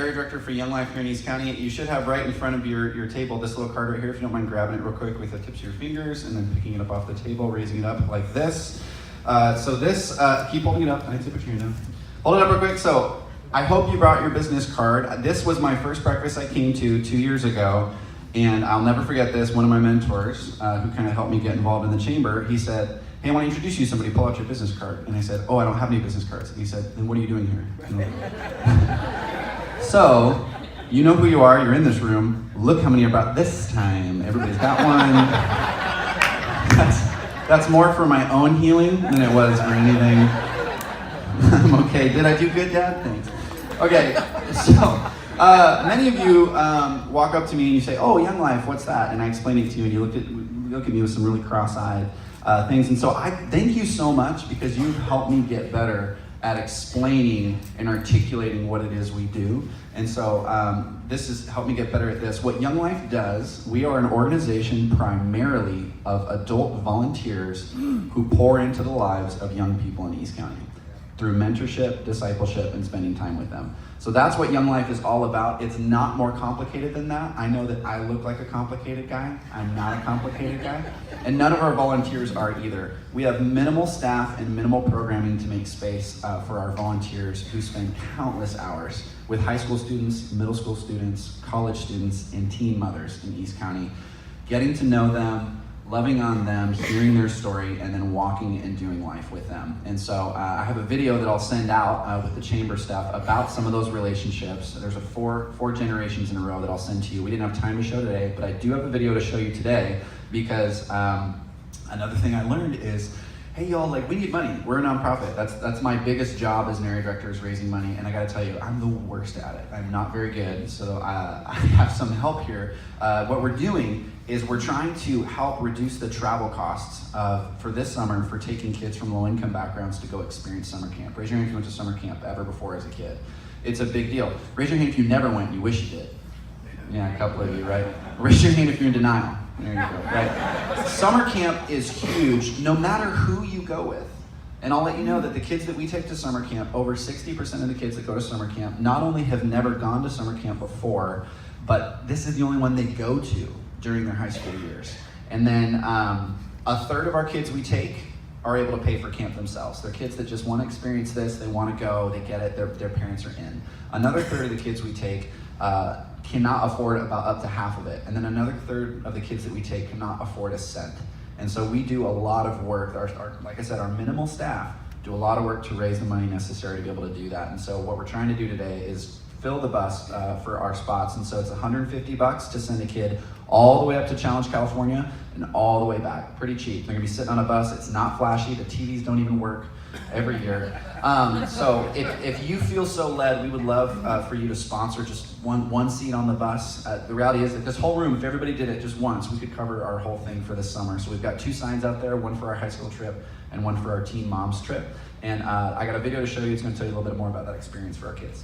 area director for Young Life here in East County. You should have right in front of your table this little card right here, if you don't mind grabbing it real quick with the tips of your fingers and then picking it up off the table, raising it up like this. So this, keep holding it up. I need to put your hand down. Hold it up real quick. So I hope you brought your business card. This was my first breakfast I came to 2 years ago, and I'll never forget this. One of my mentors, who kind of helped me get involved in the chamber, he said, "Hey, I want to introduce you to somebody, pull out your business card." And I said, "Oh, I don't have any business cards." And he said, "Then what are you doing here?" So, you know who you are, you're in this room. Look how many are brought this time. Everybody's got one. That's more for my own healing than it was for anything. I'm okay. Did I do good, Dad? Thanks. Okay, so many of you walk up to me and you say, "Oh, Young Life, what's that?" And I explain it to you, and you look at me with some really cross-eyed things. And so I thank you so much, because you've helped me get better at explaining and articulating what it is we do. And so this has helped me get better at this. What Young Life does, we are an organization primarily of adult volunteers who pour into the lives of young people in East County through mentorship, discipleship, and spending time with them. So that's what Young Life is all about. It's not more complicated than that. I know that I look like a complicated guy. I'm not a complicated guy. And none of our volunteers are either. We have minimal staff and minimal programming to make space for our volunteers who spend countless hours with high school students, middle school students, college students, and teen mothers in East County, getting to know them, loving on them, hearing their story, and then walking and doing life with them. And so I have a video that I'll send out with the chamber staff about some of those relationships. There's a four generations in a row that I'll send to you. We didn't have time to show today, but I do have a video to show you today, because another thing I learned is, hey y'all, like, we need money. We're a nonprofit. That's my biggest job as an area director, is raising money. And I gotta tell you, I'm the worst at it. I'm not very good, so I have some help here. What we're doing is we're trying to help reduce the travel costs for this summer for taking kids from low-income backgrounds to go experience summer camp. Raise your hand if you went to summer camp ever before as a kid. It's a big deal. Raise your hand if you never went, you wish you did. Yeah, a couple of you, right? Raise your hand if you're in denial. There you go, right? Summer camp is huge, no matter who you go with. And I'll let you know that the kids that we take to summer camp, over 60% of the kids that go to summer camp not only have never gone to summer camp before, but this is the only one they go to during their high school years. And then a third of our kids we take are able to pay for camp themselves. They're kids that just want to experience this, they want to go, they get it, their parents are in. Another third of the kids we take cannot afford about up to half of it. And then another third of the kids that we take cannot afford a cent. And so we do a lot of work. Like I said, our minimal staff do a lot of work to raise the money necessary to be able to do that. And so what we're trying to do today is fill the bus for our spots. And so it's $150 to send a kid all the way up to Challenge, California, and all the way back. Pretty cheap. They're gonna be sitting on a bus. It's not flashy. The TVs don't even work every year. So if you feel so led, we would love for you to sponsor just one seat on the bus. The reality is that this whole room, if everybody did it just once, we could cover our whole thing for this summer. So we've got 2 signs out there, one for our high school trip and one for our teen moms trip. And I got a video to show you. It's gonna tell you a little bit more about that experience for our kids.